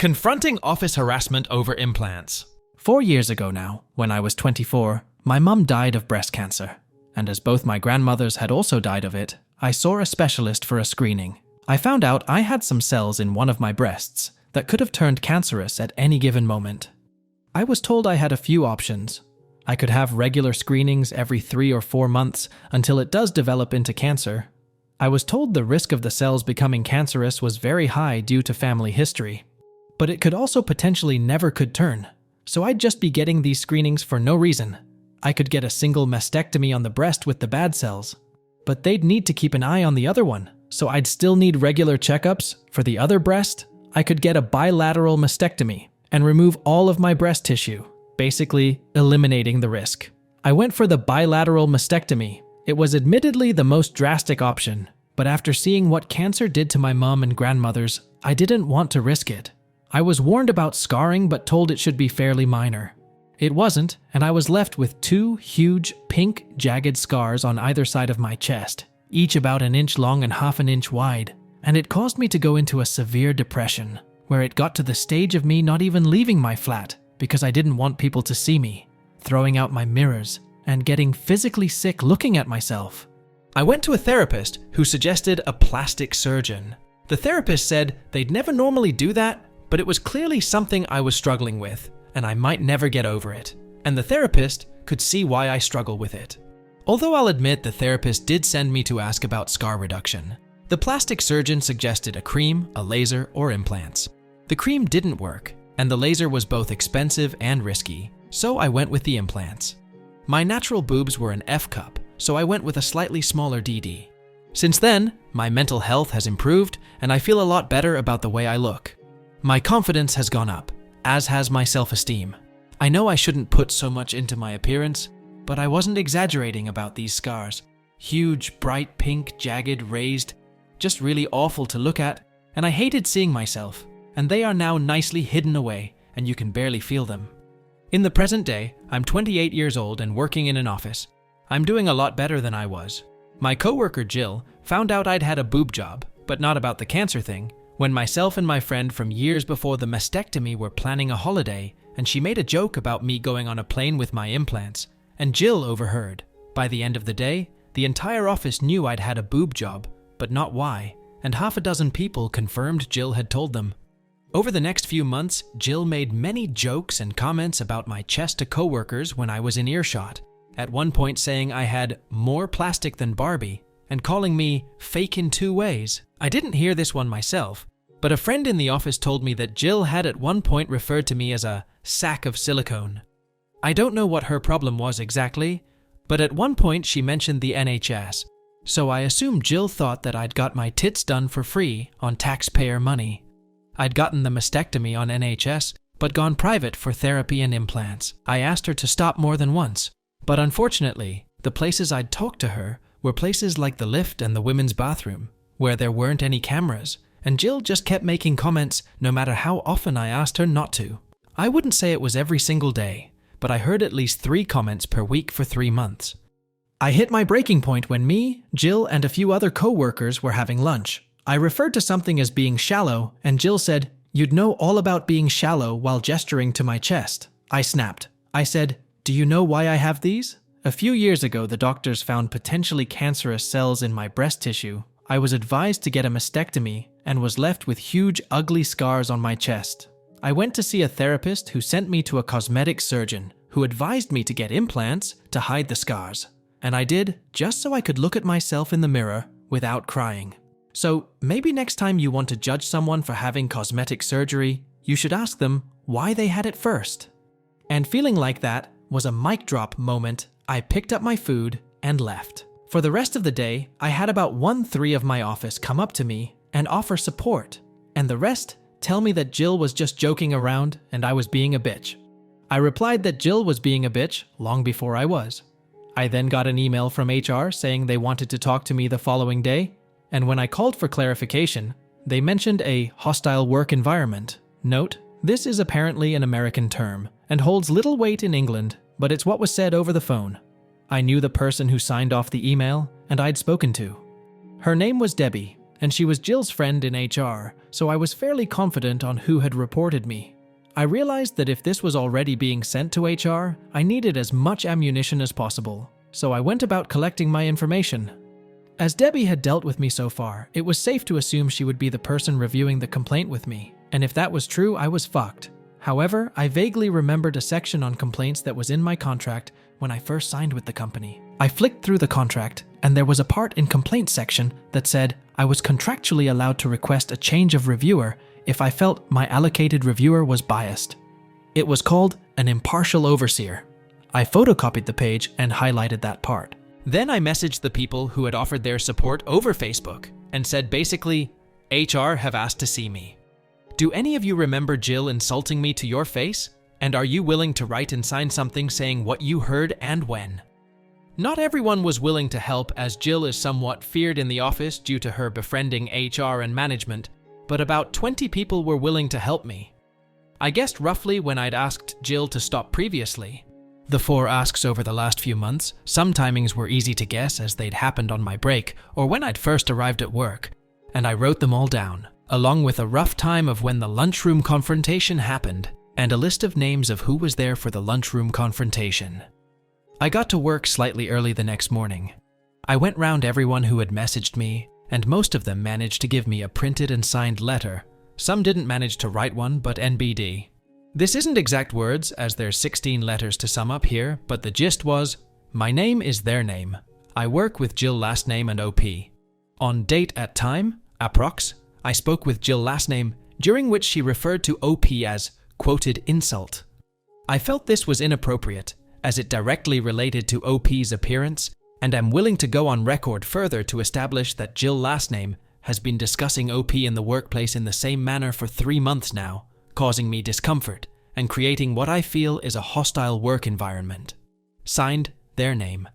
Confronting office harassment over implants. 4 years ago now, when I was 24, my mum died of breast cancer. And as both my grandmothers had also died of it, I saw a specialist for a screening. I found out I had some cells in one of my breasts that could have turned cancerous at any given moment. I was told I had a few options. I could have regular screenings every 3 or 4 months until it does develop into cancer. I was told the risk of the cells becoming cancerous was very high due to family history. But it could also potentially never could turn. So I'd just be getting these screenings for no reason. I could get a single mastectomy on the breast with the bad cells, but they'd need to keep an eye on the other one, so I'd still need regular checkups. For the other breast, I could get a bilateral mastectomy and remove all of my breast tissue, basically eliminating the risk. I went for the bilateral mastectomy. It was admittedly the most drastic option, but after seeing what cancer did to my mom and grandmothers, I didn't want to risk it. I was warned about scarring but told it should be fairly minor. It wasn't, and I was left with 2 huge, pink, jagged scars on either side of my chest, each about 1 inch long and half an inch wide, and it caused me to go into a severe depression, where it got to the stage of me not even leaving my flat because I didn't want people to see me, throwing out my mirrors, and getting physically sick looking at myself. I went to a therapist who suggested a plastic surgeon. The therapist said they'd never normally do that, but it was clearly something I was struggling with, and I might never get over it. And the therapist could see why I struggle with it. Although I'll admit the therapist did send me to ask about scar reduction, the plastic surgeon suggested a cream, a laser, or implants. The cream didn't work, and the laser was both expensive and risky, so I went with the implants. My natural boobs were an F cup, so I went with a slightly smaller DD. Since then, my mental health has improved, and I feel a lot better about the way I look. My confidence has gone up, as has my self-esteem. I know I shouldn't put so much into my appearance, but I wasn't exaggerating about these scars. Huge, bright pink, jagged, raised, just really awful to look at, and I hated seeing myself, and they are now nicely hidden away, and you can barely feel them. In the present day, I'm 28 years old and working in an office. I'm doing a lot better than I was. My coworker Jill found out I'd had a boob job, but not about the cancer thing, when myself and my friend from years before the mastectomy were planning a holiday, and she made a joke about me going on a plane with my implants, and Jill overheard. By the end of the day, the entire office knew I'd had a boob job, but not why, and half a dozen people confirmed Jill had told them. Over the next few months, Jill made many jokes and comments about my chest to coworkers when I was in earshot, at one point saying I had more plastic than Barbie, and calling me fake in 2 ways. I didn't hear this one myself, but a friend in the office told me that Jill had at one point referred to me as a sack of silicone. I don't know what her problem was exactly, but at one point she mentioned the NHS, so I assume Jill thought that I'd got my tits done for free on taxpayer money. I'd gotten the mastectomy on NHS, but gone private for therapy and implants. I asked her to stop more than once, but unfortunately, the places I'd talked to her were places like the lift and the women's bathroom, where there weren't any cameras, and Jill just kept making comments no matter how often I asked her not to. I wouldn't say it was every single day, but I heard at least 3 comments per week for 3 months. I hit my breaking point when me, Jill, and a few other co-workers were having lunch. I referred to something as being shallow, and Jill said, "You'd know all about being shallow," while gesturing to my chest. I snapped. I said, "Do you know why I have these? A few years ago, the doctors found potentially cancerous cells in my breast tissue. I was advised to get a mastectomy and was left with huge, ugly scars on my chest. I went to see a therapist who sent me to a cosmetic surgeon who advised me to get implants to hide the scars. And I did, just so I could look at myself in the mirror without crying. So maybe next time you want to judge someone for having cosmetic surgery, you should ask them why they had it first." And feeling like that was a mic drop moment, I picked up my food and left. For the rest of the day, I had about 1/3 of my office come up to me and offer support, and the rest tell me that Jill was just joking around and I was being a bitch. I replied that Jill was being a bitch long before I was. I then got an email from HR saying they wanted to talk to me the following day, and when I called for clarification, they mentioned a hostile work environment. Note, this is apparently an American term and holds little weight in England, but it's what was said over the phone. I knew the person who signed off the email, and I'd spoken to. Her name was Debbie, and she was Jill's friend in HR, so I was fairly confident on who had reported me. I realized that if this was already being sent to HR, I needed as much ammunition as possible, so I went about collecting my information. As Debbie had dealt with me so far, it was safe to assume she would be the person reviewing the complaint with me, and if that was true, I was fucked. However, I vaguely remembered a section on complaints that was in my contract when I first signed with the company. I flicked through the contract, and there was a part in complaints section that said I was contractually allowed to request a change of reviewer if I felt my allocated reviewer was biased. It was called an impartial overseer. I photocopied the page and highlighted that part. Then I messaged the people who had offered their support over Facebook and said basically, HR have asked to see me. Do any of you remember Jill insulting me to your face? And are you willing to write and sign something saying what you heard and when? Not everyone was willing to help, as Jill is somewhat feared in the office due to her befriending HR and management, but about 20 people were willing to help me. I guessed roughly when I'd asked Jill to stop previously. The 4 asks over the last few months, some timings were easy to guess as they'd happened on my break or when I'd first arrived at work, and I wrote them all down, along with a rough time of when the lunchroom confrontation happened and a list of names of who was there for the lunchroom confrontation. I got to work slightly early the next morning. I went round everyone who had messaged me, and most of them managed to give me a printed and signed letter. Some didn't manage to write one, but NBD. This isn't exact words, as there's 16 letters to sum up here, but the gist was, my name is their name. I work with Jill last name and OP. On date at time, approx, I spoke with Jill last name, during which she referred to OP as quoted insult. I felt this was inappropriate, as it directly related to OP's appearance, and am willing to go on record further to establish that Jill last name has been discussing OP in the workplace in the same manner for 3 months now, causing me discomfort and creating what I feel is a hostile work environment. Signed, their name.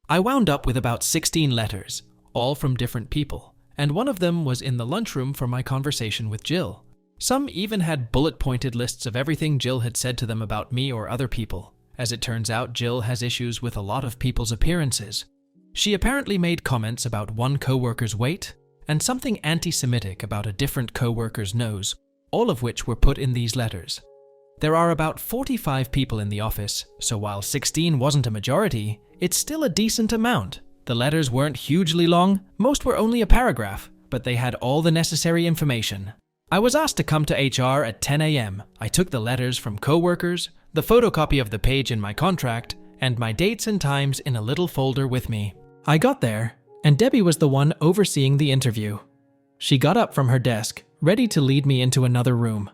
I wound up with about 16 letters, all from different people, and one of them was in the lunchroom for my conversation with Jill. Some even had bullet-pointed lists of everything Jill had said to them about me or other people. As it turns out, Jill has issues with a lot of people's appearances. She apparently made comments about one co-worker's weight and something anti-Semitic about a different co-worker's nose, all of which were put in these letters. There are about 45 people in the office, so while 16 wasn't a majority, it's still a decent amount. The letters weren't hugely long, most were only a paragraph, but they had all the necessary information. I was asked to come to HR at 10 a.m. I took the letters from co-workers, the photocopy of the page in my contract, and my dates and times in a little folder with me. I got there, and Debbie was the one overseeing the interview. She got up from her desk, ready to lead me into another room.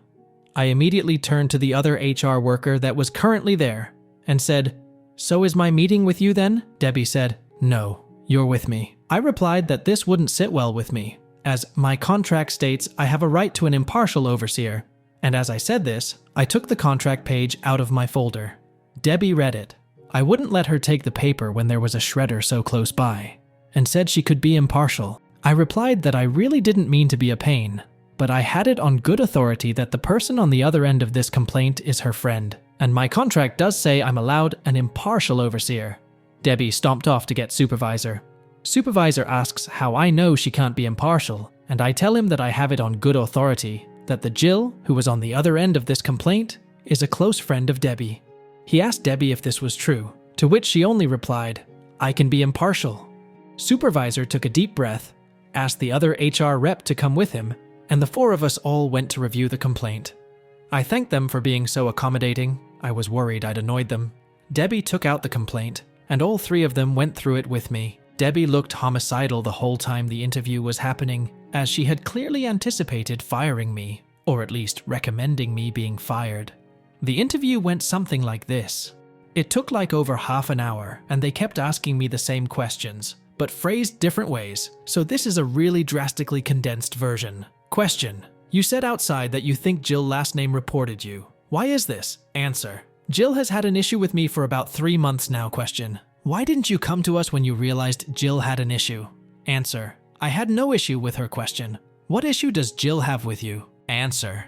I immediately turned to the other HR worker that was currently there and said, "So is my meeting with you then?" Debbie said, "No, you're with me." I replied that this wouldn't sit well with me, as my contract states I have a right to an impartial overseer. And as I said this, I took the contract page out of my folder. Debbie read it. I wouldn't let her take the paper when there was a shredder so close by, and said she could be impartial. I replied that I really didn't mean to be a pain, but I had it on good authority that the person on the other end of this complaint is her friend, and my contract does say I'm allowed an impartial overseer. Debbie stomped off to get supervisor. Supervisor asks how I know she can't be impartial, and I tell him that I have it on good authority, that the Jill, who was on the other end of this complaint, is a close friend of Debbie. He asked Debbie if this was true, to which she only replied, "I can be impartial." Supervisor took a deep breath, asked the other HR rep to come with him, and the 4 of us all went to review the complaint. I thanked them for being so accommodating. I was worried I'd annoyed them. Debbie took out the complaint, and all 3 of them went through it with me. Debbie looked homicidal the whole time the interview was happening, as she had clearly anticipated firing me, or at least recommending me being fired. The interview went something like this. It took like over half an hour, and they kept asking me the same questions, but phrased different ways, so this is a really drastically condensed version. Question: You said outside that you think Jill last name reported you. Why is this? Answer: Jill has had an issue with me for about 3 months now. Question: Why didn't you come to us when you realized Jill had an issue? Answer: I had no issue with her. Question: What issue does Jill have with you? Answer: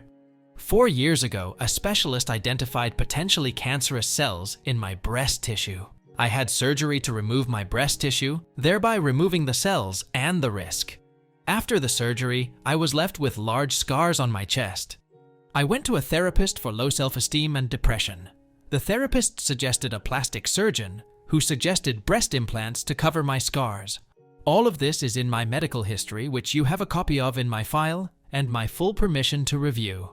4 years ago, a specialist identified potentially cancerous cells in my breast tissue. I had surgery to remove my breast tissue, thereby removing the cells and the risk. After the surgery, I was left with large scars on my chest. I went to a therapist for low self-esteem and depression. The therapist suggested a plastic surgeon who suggested breast implants to cover my scars. All of this is in my medical history, which you have a copy of in my file and my full permission to review.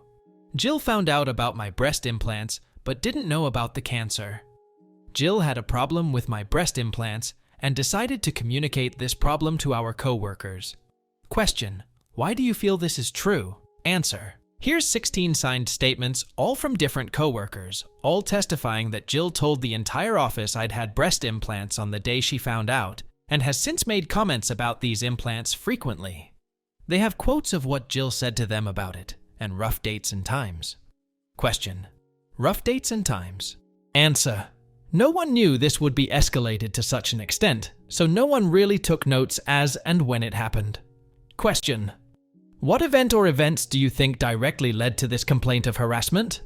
Jill found out about my breast implants, but didn't know about the cancer. Jill had a problem with my breast implants and decided to communicate this problem to our co-workers. Question: why do you feel this is true? Answer: here's 16 signed statements, all from different co-workers, all testifying that Jill told the entire office I'd had breast implants on the day she found out, and has since made comments about these implants frequently. They have quotes of what Jill said to them about it, and rough dates and times. Question: rough dates and times. Answer: no one knew this would be escalated to such an extent, so no one really took notes as and when it happened. Question: what event or events do you think directly led to this complaint of harassment?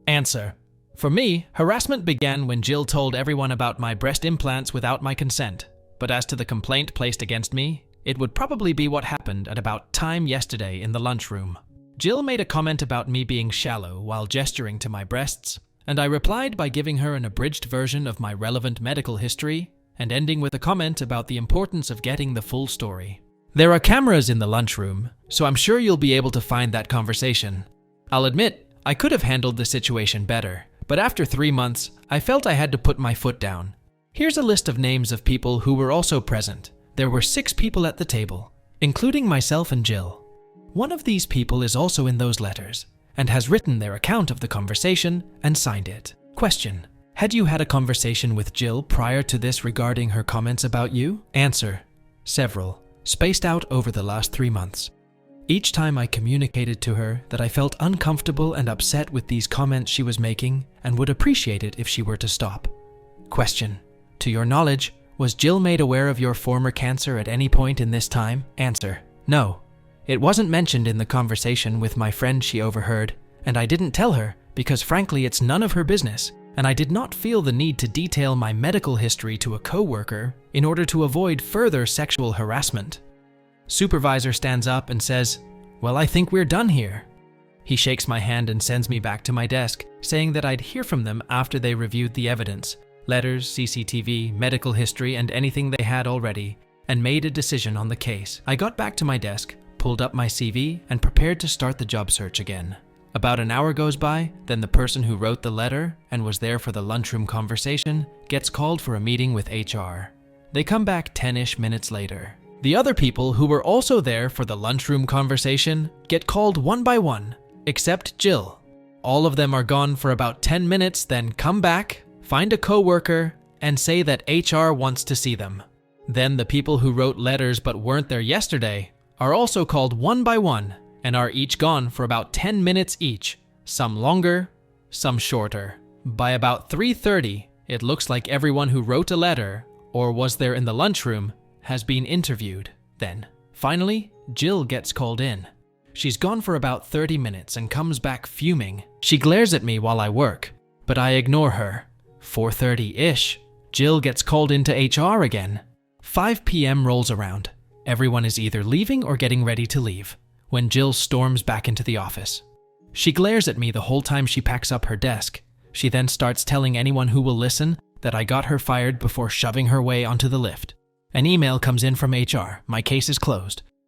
Answer: for me, harassment began when Jill told everyone about my breast implants without my consent. But as to the complaint placed against me, it would probably be what happened at about time yesterday in the lunchroom. Jill made a comment about me being shallow while gesturing to my breasts, and I replied by giving her an abridged version of my relevant medical history and ending with a comment about the importance of getting the full story. There are cameras in the lunchroom, so I'm sure you'll be able to find that conversation. I'll admit, I could have handled the situation better, but after 3 months, I felt I had to put my foot down. Here's a list of names of people who were also present. There were 6 people at the table, including myself and Jill. One of these people is also in those letters and has written their account of the conversation and signed it. Question: had you had a conversation with Jill prior to this regarding her comments about you? Answer: several, spaced out over the last 3 months. Each time I communicated to her that I felt uncomfortable and upset with these comments she was making and would appreciate it if she were to stop. Question: to your knowledge, was Jill made aware of your former cancer at any point in this time? Answer: no. It wasn't mentioned in the conversation with my friend she overheard, and I didn't tell her because frankly it's none of her business, and I did not feel the need to detail my medical history to a co-worker in order to avoid further sexual harassment. Supervisor stands up and says, "Well, I think we're done here." He shakes my hand and sends me back to my desk, saying that I'd hear from them after they reviewed the evidence, letters, CCTV, medical history, and anything they had already, and made a decision on the case. I got back to my desk, pulled up my CV, and prepared to start the job search again. About an hour goes by, then the person who wrote the letter and was there for the lunchroom conversation gets called for a meeting with HR. They come back 10-ish minutes later. The other people who were also there for the lunchroom conversation get called one by one, except Jill. All of them are gone for about 10 minutes, then come back, find a co-worker, and say that HR wants to see them. Then the people who wrote letters but weren't there yesterday are also called one by one and are each gone for about 10 minutes each, some longer, some shorter. By about 3:30, it looks like everyone who wrote a letter or was there in the lunchroom has been interviewed. Then, finally, Jill gets called in. She's gone for about 30 minutes and comes back fuming. She glares at me while I work, but I ignore her. 4:30-ish, Jill gets called into HR again. 5 p.m. rolls around. Everyone is either leaving or getting ready to leave when Jill storms back into the office. She glares at me the whole time she packs up her desk. She then starts telling anyone who will listen that I got her fired before shoving her way onto the lift. An email comes in from HR. My case is closed.